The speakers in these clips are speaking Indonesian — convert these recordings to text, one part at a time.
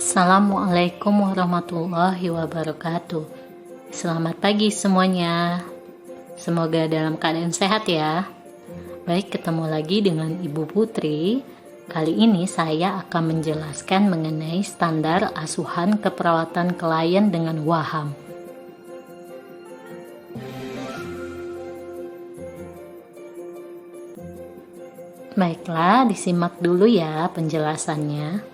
Assalamualaikum warahmatullahi wabarakatuh. Selamat pagi semuanya. Semoga dalam keadaan sehat ya. Baik, ketemu lagi dengan Ibu Putri. Kali ini saya akan menjelaskan mengenai standar asuhan keperawatan klien dengan waham. Baiklah, disimak dulu ya penjelasannya.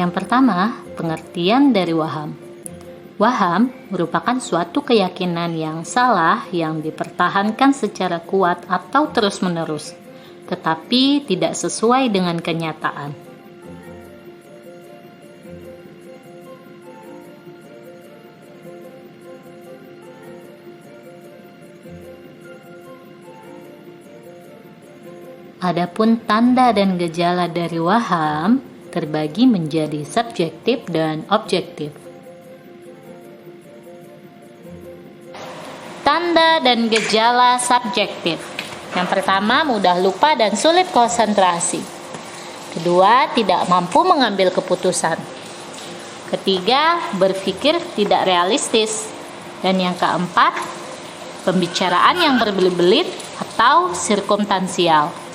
Yang pertama, pengertian dari waham. Waham merupakan suatu keyakinan yang salah yang dipertahankan secara kuat atau terus-menerus, tetapi tidak sesuai dengan kenyataan. Adapun tanda dan gejala dari waham terbagi menjadi subjektif dan objektif. Tanda dan gejala subjektif. Yang pertama, mudah lupa dan sulit konsentrasi. Kedua, tidak mampu mengambil keputusan. Ketiga, berpikir tidak realistis. Dan yang keempat, pembicaraan yang berbelit-belit atau sirkumstansial.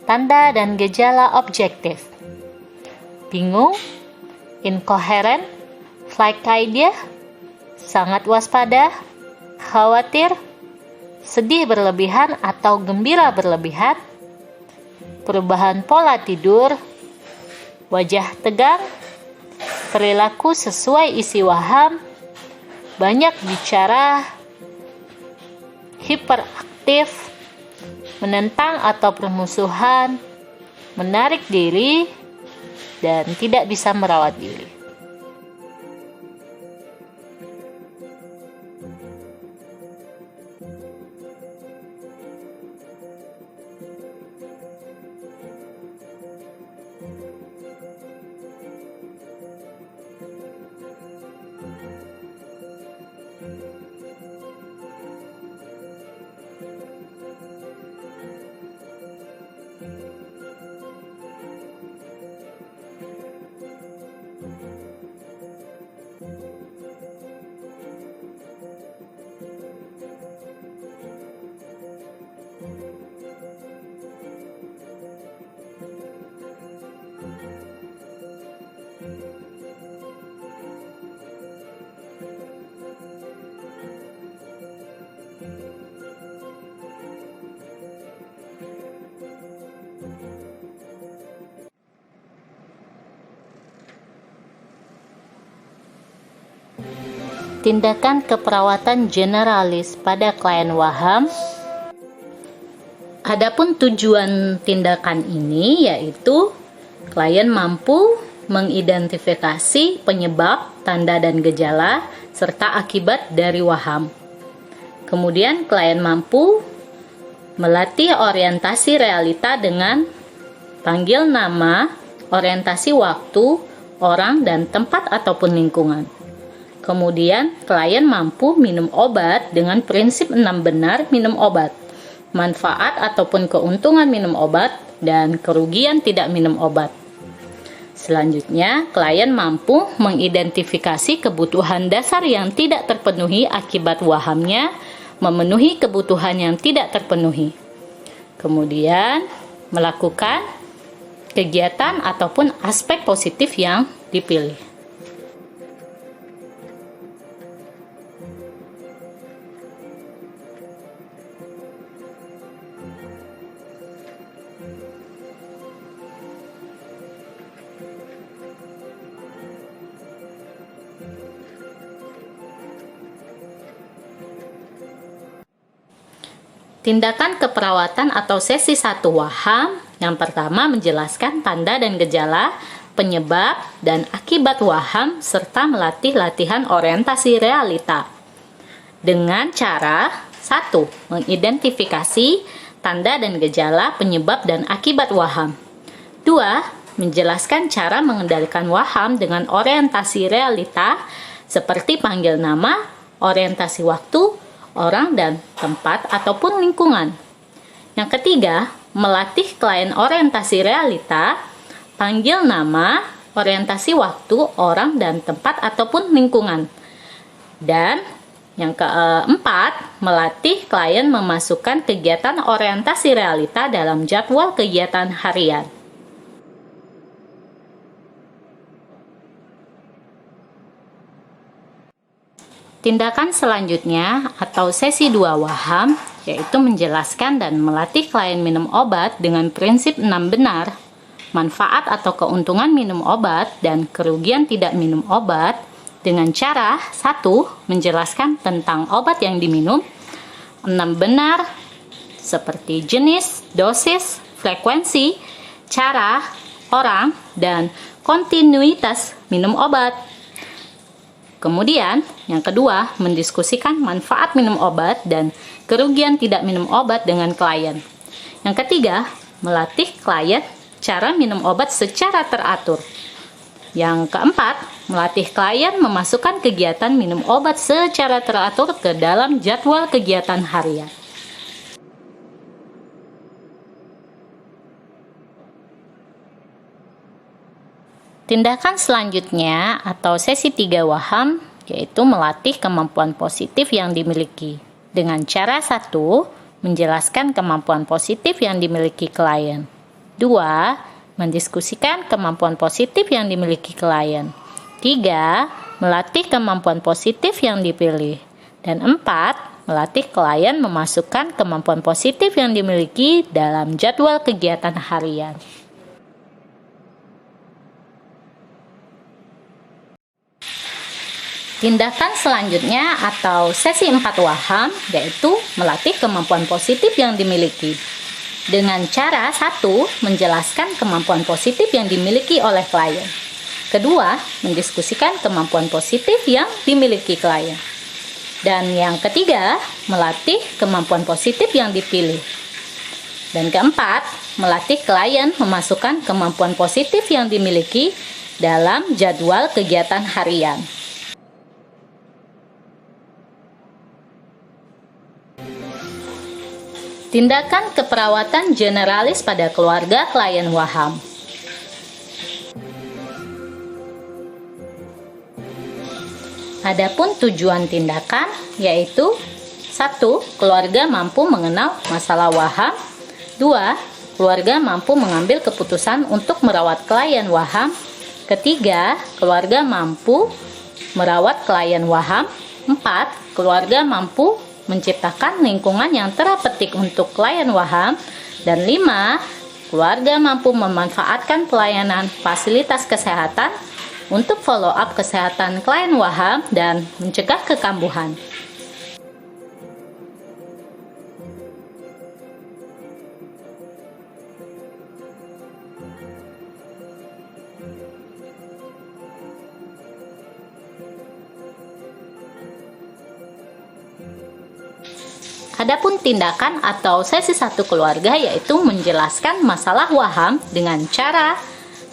Tanda dan gejala objektif. Bingung, inkoheren, flight idea, sangat waspada, khawatir, sedih berlebihan atau gembira berlebihan, perubahan pola tidur, wajah tegang, perilaku sesuai isi waham, banyak bicara, hiperaktif, menentang atau permusuhan, menarik diri, dan tidak bisa merawat diri. Tindakan keperawatan generalis pada klien waham. Adapun tujuan tindakan ini yaitu klien mampu mengidentifikasi penyebab, tanda dan gejala serta akibat dari waham. Kemudian klien mampu melatih orientasi realita dengan panggil nama, orientasi waktu, orang dan tempat ataupun lingkungan. Kemudian, klien mampu minum obat dengan prinsip 6 benar minum obat, manfaat ataupun keuntungan minum obat, dan kerugian tidak minum obat. Selanjutnya, klien mampu mengidentifikasi kebutuhan dasar yang tidak terpenuhi akibat wahamnya, memenuhi kebutuhan yang tidak terpenuhi. Kemudian, melakukan kegiatan ataupun aspek positif yang dipilih. Tindakan keperawatan atau sesi 1 Waham yang pertama menjelaskan tanda dan gejala, penyebab dan akibat waham serta melatih latihan orientasi realita. Dengan cara 1. Mengidentifikasi tanda dan gejala, penyebab dan akibat waham. 2. Menjelaskan cara mengendalikan waham dengan orientasi realita seperti panggil nama, orientasi waktu, orang dan tempat ataupun lingkungan. Yang ketiga, melatih klien orientasi realita, panggil nama, orientasi waktu, orang dan tempat ataupun lingkungan. Dan yang keempat, melatih klien memasukkan kegiatan orientasi realita dalam jadwal kegiatan harian. Tindakan selanjutnya atau sesi 2 Waham yaitu menjelaskan dan melatih klien minum obat dengan prinsip 6 benar, manfaat atau keuntungan minum obat dan kerugian tidak minum obat dengan cara 1. Menjelaskan tentang obat yang diminum, 6 benar seperti jenis, dosis, frekuensi, cara, orang, dan kontinuitas minum obat. Kemudian, yang kedua, mendiskusikan manfaat minum obat dan kerugian tidak minum obat dengan klien. Yang ketiga, melatih klien cara minum obat secara teratur. Yang keempat, melatih klien memasukkan kegiatan minum obat secara teratur ke dalam jadwal kegiatan harian. Tindakan selanjutnya atau sesi 3 Waham yaitu melatih kemampuan positif yang dimiliki. Dengan cara 1. Menjelaskan kemampuan positif yang dimiliki klien. 2. Mendiskusikan kemampuan positif yang dimiliki klien. 3. Melatih kemampuan positif yang dipilih. Dan 4. Melatih klien memasukkan kemampuan positif yang dimiliki dalam jadwal kegiatan harian. Tindakan selanjutnya atau sesi 4 Waham yaitu melatih kemampuan positif yang dimiliki. Dengan cara 1. Menjelaskan kemampuan positif yang dimiliki oleh klien. Kedua, mendiskusikan kemampuan positif yang dimiliki klien. Dan yang ketiga, melatih kemampuan positif yang dipilih. Dan keempat, melatih klien memasukkan kemampuan positif yang dimiliki dalam jadwal kegiatan harian. Tindakan keperawatan generalis pada keluarga klien Waham. Adapun tujuan tindakan yaitu 1. Keluarga mampu mengenal masalah Waham. 2. Keluarga mampu mengambil keputusan untuk merawat klien Waham. Ketiga, keluarga mampu merawat klien Waham. 4. Keluarga mampu menciptakan lingkungan yang terapeutik untuk klien Waham. Dan 5. Keluarga mampu memanfaatkan pelayanan fasilitas kesehatan untuk follow up kesehatan klien Waham dan mencegah kekambuhan. Adapun tindakan atau sesi 1 keluarga yaitu menjelaskan masalah Waham dengan cara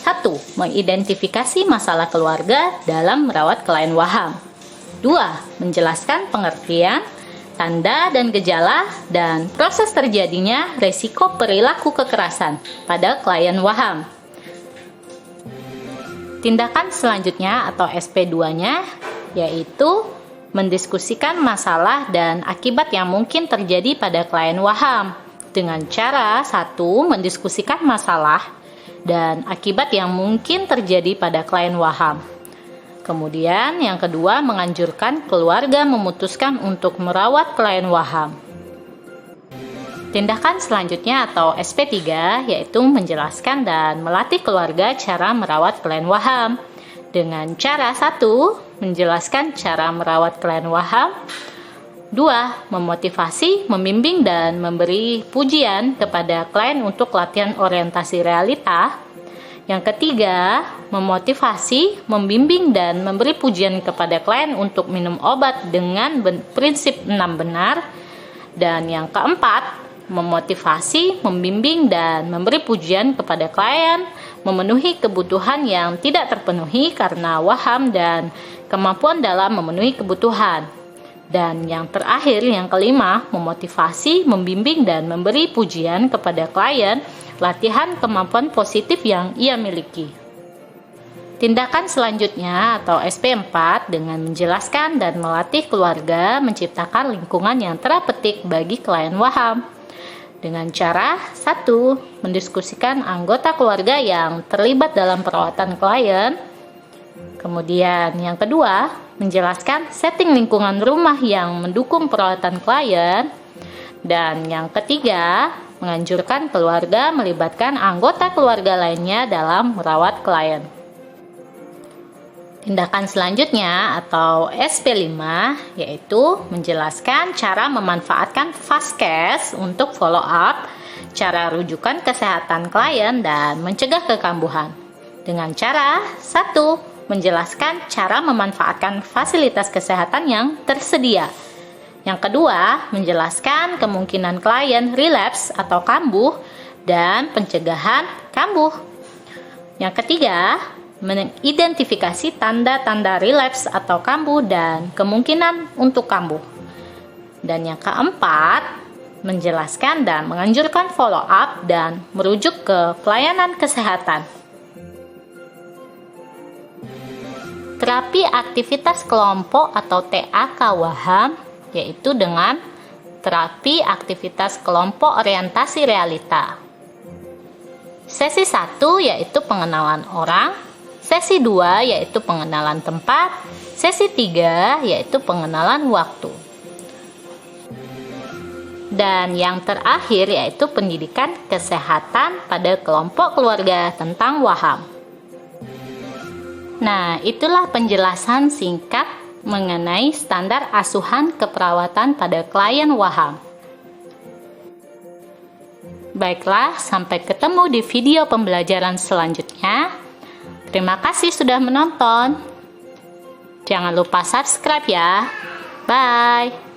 1. Mengidentifikasi masalah keluarga dalam merawat klien Waham. 2. Menjelaskan pengertian, tanda dan gejala dan proses terjadinya resiko perilaku kekerasan pada klien Waham. Tindakan selanjutnya atau SP2-nya yaitu mendiskusikan masalah dan akibat yang mungkin terjadi pada klien Waham dengan cara 1. Mendiskusikan masalah dan akibat yang mungkin terjadi pada klien Waham. Kemudian yang kedua, menganjurkan keluarga memutuskan untuk merawat klien Waham. Tindakan selanjutnya atau SP3 yaitu menjelaskan dan melatih keluarga cara merawat klien Waham dengan cara 1. Menjelaskan cara merawat klien Waham. 2. Memotivasi, membimbing, dan memberi pujian kepada klien untuk latihan orientasi realita. Yang ketiga, memotivasi, membimbing, dan memberi pujian kepada klien untuk minum obat dengan prinsip 6 benar. Dan yang keempat, memotivasi, membimbing, dan memberi pujian kepada klien memenuhi kebutuhan yang tidak terpenuhi karena waham dan kemampuan dalam memenuhi kebutuhan. Dan yang terakhir, yang kelima, memotivasi, membimbing, dan memberi pujian kepada klien latihan kemampuan positif yang ia miliki. Tindakan selanjutnya atau SP4 dengan menjelaskan dan melatih keluarga menciptakan lingkungan yang terapeutik bagi klien waham. Dengan cara 1. Mendiskusikan anggota keluarga yang terlibat dalam perawatan klien. Kemudian yang kedua, menjelaskan setting lingkungan rumah yang mendukung perawatan klien. Dan yang ketiga, menganjurkan keluarga melibatkan anggota keluarga lainnya dalam merawat klien. Tindakan selanjutnya atau SP5 yaitu menjelaskan cara memanfaatkan Fastcase untuk follow up, cara rujukan kesehatan klien, dan mencegah kekambuhan. Dengan cara 1. Menjelaskan cara memanfaatkan fasilitas kesehatan yang tersedia. Yang kedua, menjelaskan kemungkinan klien relapse atau kambuh dan pencegahan kambuh. Yang ketiga, mengidentifikasi tanda-tanda relapse atau kambuh dan kemungkinan untuk kambuh. Dan yang keempat, menjelaskan dan menganjurkan follow up dan merujuk ke pelayanan kesehatan. Terapi aktivitas kelompok atau TAK waham yaitu dengan terapi aktivitas kelompok orientasi realita. Sesi 1 yaitu pengenalan orang, sesi 2 yaitu pengenalan tempat, sesi 3 yaitu pengenalan waktu. Dan yang terakhir yaitu pendidikan kesehatan pada kelompok keluarga tentang waham. Nah, itulah penjelasan singkat mengenai standar asuhan keperawatan pada klien waham. Baiklah, sampai ketemu di video pembelajaran selanjutnya. Terima kasih sudah menonton. Jangan lupa subscribe ya. Bye.